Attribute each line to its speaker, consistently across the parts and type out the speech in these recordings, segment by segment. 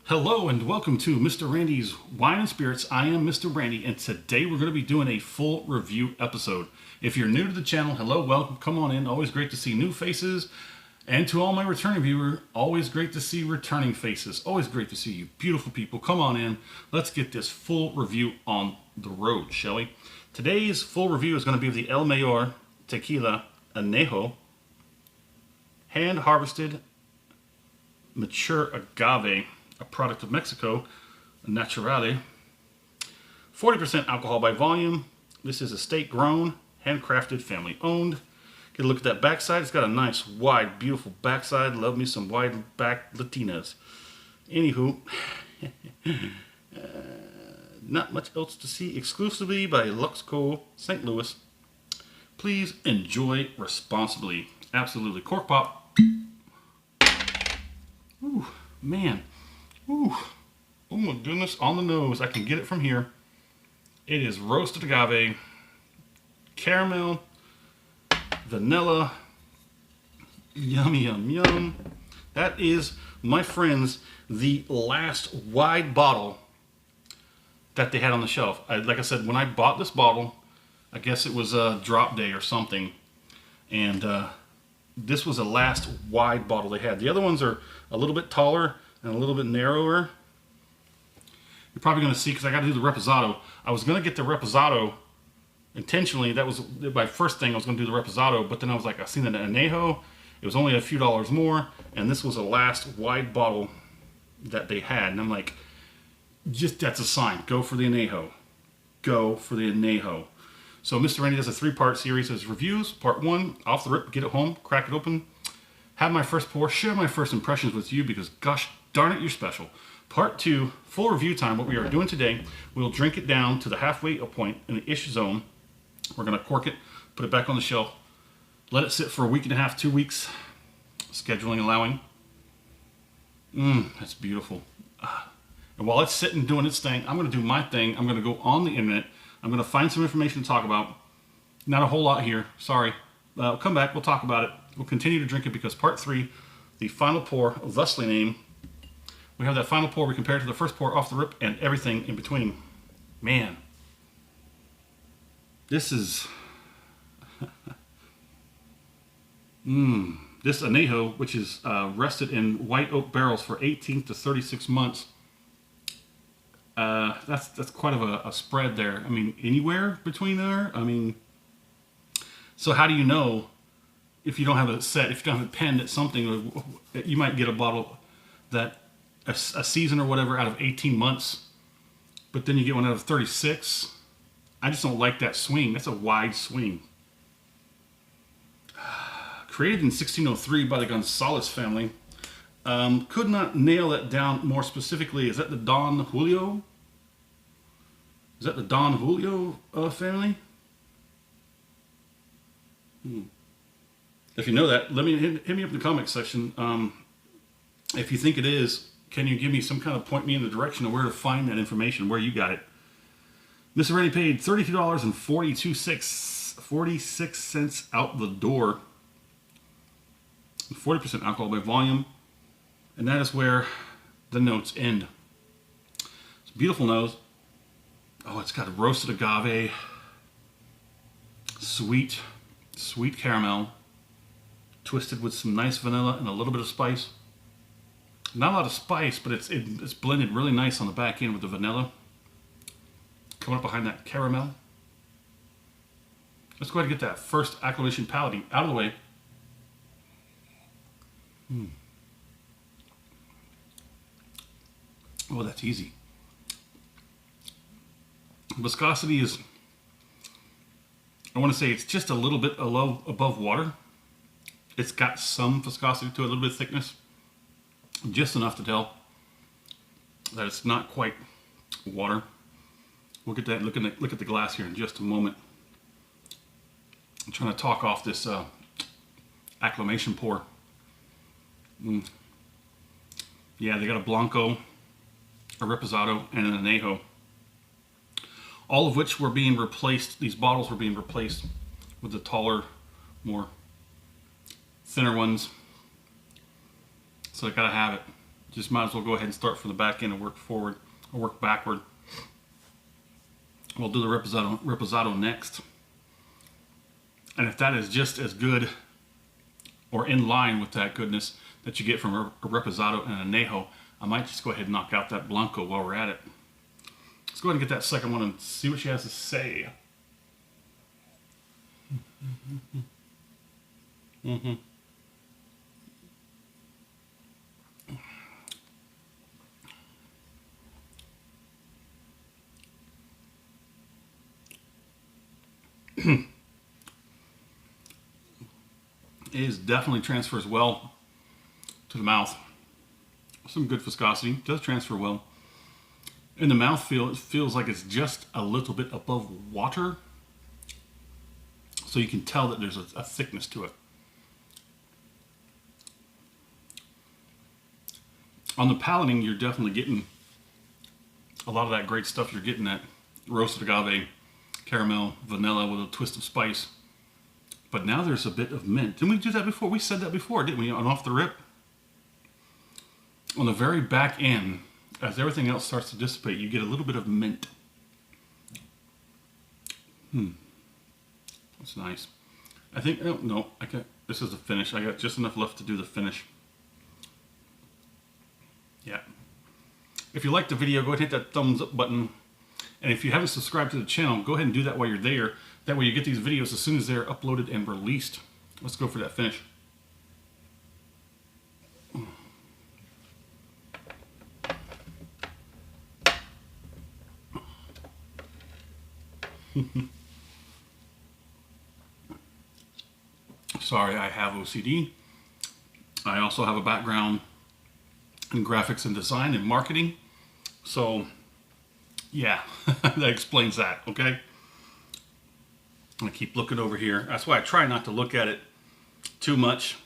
Speaker 1: Hello and welcome to Mr. Randy's Wine and Spirits. I am Mr. Randy and today we're going to be doing a full review episode. If you're new to the channel, hello, welcome, come on in. Always great to see new faces. And to all my returning viewers, always great to see returning faces. Always great to see you beautiful people. Come on in. Let's get this full review on the road, shall we? Today's full review is going to be of the El Mayor Tequila Anejo, hand-harvested mature agave, a product of Mexico, naturale. 40% alcohol by volume. This is estate grown, handcrafted, family owned. Get a look at that backside. It's got a nice, wide, beautiful backside. Love me some wide back Latinas. Anywho, not much else to see. Exclusively by Luxco, St. Louis. Please enjoy responsibly. Absolutely. Cork pop. Ooh, man. Ooh, oh my goodness, on the nose. I can get it from here. It is roasted agave, caramel, vanilla, yum, yum, yum. That is, my friends, the last wide bottle that they had on the shelf. Like I said, when I bought this bottle, I guess it was a drop day or something, and this was the last wide bottle they had. The other ones are a little bit taller and a little bit narrower. You're probably going to see, because I got to do the reposado. I was going to get the reposado intentionally. That was my first thing. I was going to do the reposado, but then I was like, I seen the Anejo. It was only a few dollars more, and this was the last wide bottle that they had. And I'm like, just that's a sign. Go for the Anejo. Go for the Anejo. So Mr. Randy does a 3-part series as reviews. Part 1, off the rip, get it home, crack it open, have my first pour, share my first impressions with you because gosh darn it, you're special. Part 2, full review time. What we are doing today, we'll drink it down to the halfway point in the ish zone. We're going to cork it, put it back on the shelf, let it sit for a week and a half, 2 weeks, scheduling allowing. That's beautiful. And while it's sitting doing its thing, I'm going to do my thing. I'm going to go on the internet. I'm going to find some information to talk about. Not a whole lot here, sorry. We'll come back, we'll talk about it. We'll continue to drink it because part 3, the final pour, thusly named. We have that final pour we compare to the first pour off the rip and everything in between. Man, this is this Anejo, which is rested in white oak barrels for 18 to 36 months. That's quite of a spread there. I mean, anywhere between there. I mean, so how do you know if you don't have a set, if you don't have a pen that something, you might get a bottle that a season or whatever out of 18 months, but then you get one out of 36. I just don't like that swing. That's a wide swing. Created in 1603 by the Gonzalez family. Could not nail that down more specifically. Is that the Don Julio? Is that the Don Julio family? If you know that, let me hit me up in the comment section. If you think it is, can you give me some kind of point me in the direction of where to find that information, where you got it? Mr. Randy paid $32.46 out the door. 40% alcohol by volume. And that is where the notes end. It's a beautiful nose. Oh, it's got a roasted agave. Sweet, sweet caramel. Twisted with some nice vanilla and a little bit of spice. Not a lot of spice, but it's blended really nice on the back end with the vanilla. Coming up behind that caramel. Let's go ahead and get that first acclimation palating out of the way. Oh, that's easy. Viscosity is, I want to say it's just a little bit above water. It's got some viscosity to it, a little bit of thickness. Just enough to tell that it's not quite water. We'll get that. Look at the glass here in just a moment. I'm trying to talk off this acclimation pour. Yeah, they got a Blanco, a Reposado, and an Anejo. All of which were being replaced. These bottles were being replaced with the taller, more thinner ones. So I gotta have it. Just might as well go ahead and start from the back end and work forward or work backward. We'll do the reposado next. And if that is just as good or in line with that goodness that you get from a reposado and Anejo, I might just go ahead and knock out that Blanco while we're at it. Let's go ahead and get that second one and see what she has to say. It is definitely transfers well to the mouth. Some good viscosity. Does transfer well. In the mouthfeel, it feels like it's just a little bit above water. So you can tell that there's a thickness to it. On the palating, you're definitely getting a lot of that great stuff. You're getting that roasted agave, caramel, vanilla with a twist of spice. But now there's a bit of mint. Didn't we do that before? We said that before, didn't we? On off the rip. On the very back end, as everything else starts to dissipate, you get a little bit of mint. That's nice. I think, oh, no, this is the finish. I got just enough left to do the finish. Yeah. If you liked the video, go ahead and hit that thumbs up button. And if you haven't subscribed to the channel, go ahead and do that while you're there. That way you get these videos as soon as they're uploaded and released. Let's go for that finish. Sorry, I have OCD. I also have a background in graphics and design and marketing. So, yeah, that explains that, okay? I keep looking over here. That's why I try not to look at it too much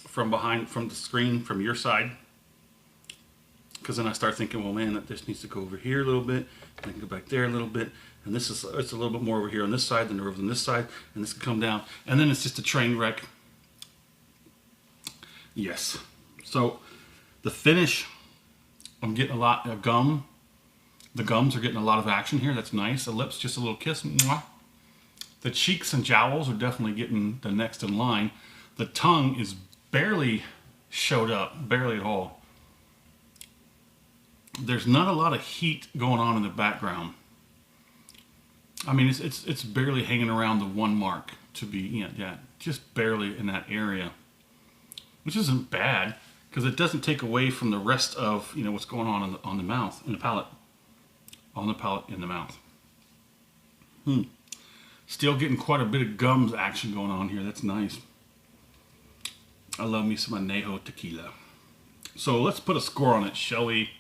Speaker 1: from behind, from the screen, from your side. Because then I start thinking, well, man, this needs to go over here a little bit. I can go back there a little bit. And it's a little bit more over here on this side than over on this side. And this can come down. And then it's just a train wreck. Yes. So the finish, I'm getting a lot of gum. The gums are getting a lot of action here. That's nice. The lips, just a little kiss. Mwah. The cheeks and jowls are definitely getting the next in line. The tongue is barely showed up, barely at all. There's not a lot of heat going on in the background. I mean, it's barely hanging around the 1 mark to be, yeah, just barely in that area, which isn't bad because it doesn't take away from the rest of what's going on the mouth, in the palate, on the palate, in the mouth. Still getting quite a bit of gums action going on here. That's nice. I love me some Anejo tequila. So let's put a score on it, shall we?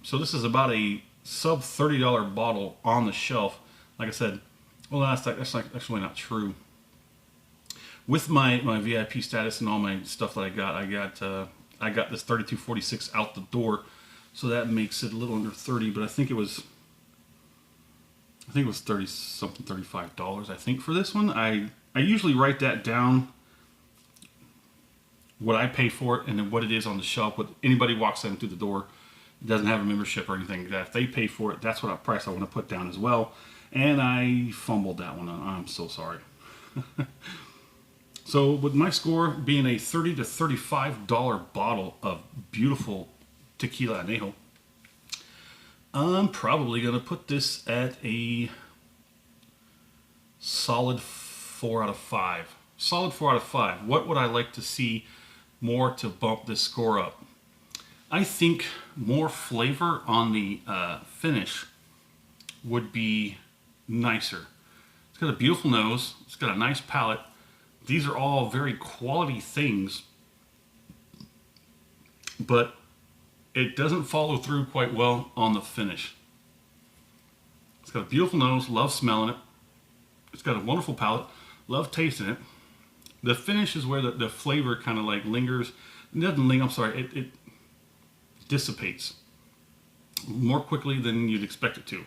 Speaker 1: So this is about a sub $30 bottle on the shelf. Like I said, well, that's actually not true. With my VIP status and all my stuff that I got this 3246 out the door, so that makes it a little under 30. But I think it was 30 something, $35. I think for this one. I usually write that down, what I pay for it, and then what it is on the shelf. What anybody walks in through the door, doesn't have a membership or anything like that. If they pay for it, that's what price I want to put down as well. And I fumbled that one. I'm so sorry. So with my score being a $30 to $35 bottle of beautiful tequila Anejo, I'm probably going to put this at a solid 4 out of 5. Solid 4 out of 5. What would I like to see more to bump this score up? I think more flavor on the finish would be nicer. It's got a beautiful nose. It's got a nice palate. These are all very quality things, but it doesn't follow through quite well on the finish. It's got a beautiful nose. Love smelling it. It's got a wonderful palate. Love tasting it. The finish is where the flavor kind of like lingers. It doesn't linger. I'm sorry. It dissipates more quickly than you'd expect it to.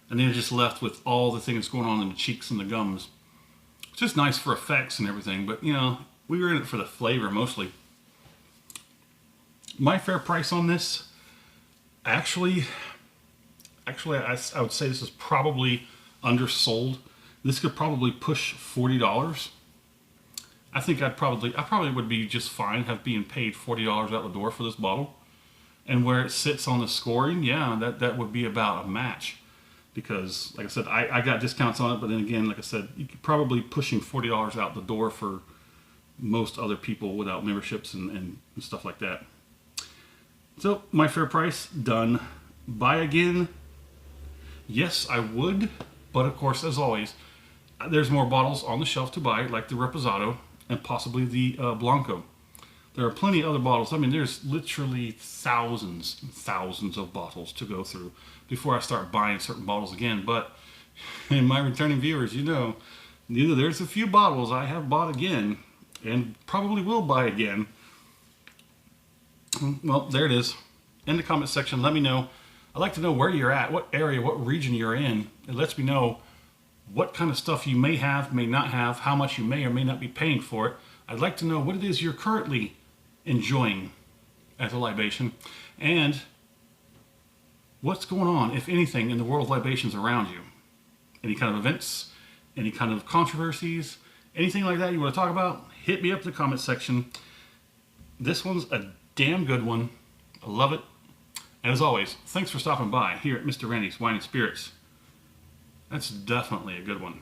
Speaker 1: And then you're just left with all the things going on in the cheeks and the gums. It's just nice for effects and everything, but we were in it for the flavor mostly. My fair price on this, actually, I would say this is probably undersold. This could probably push $40. I think I probably would be just fine have being paid $40 out the door for this bottle. And where it sits on the scoring, yeah, that would be about a match. Because, like I said, I got discounts on it, but then again, like I said, you could probably pushing $40 out the door for most other people without memberships and stuff like that. So, my fair price, done. Buy again? Yes, I would, but of course, as always, there's more bottles on the shelf to buy, like the Reposado and possibly the Blanco. There are plenty of other bottles. I mean, there's literally thousands and thousands of bottles to go through before I start buying certain bottles again. But in my returning viewers, you know, there's a few bottles I have bought again and probably will buy again. Well, there it is. In the comment section, let me know. I'd like to know where you're at, what area, what region you're in. It lets me know what kind of stuff you may have, may not have, how much you may or may not be paying for it. I'd like to know what it is you're currently enjoying as a libation, and what's going on, if anything, in the world of libations around you. Any kind of events, any kind of controversies, anything like that you want to talk about, hit me up in the comment section. This one's a damn good one. I love it. And as always, thanks for stopping by here at Mr. Randy's Wine and Spirits. That's definitely a good one.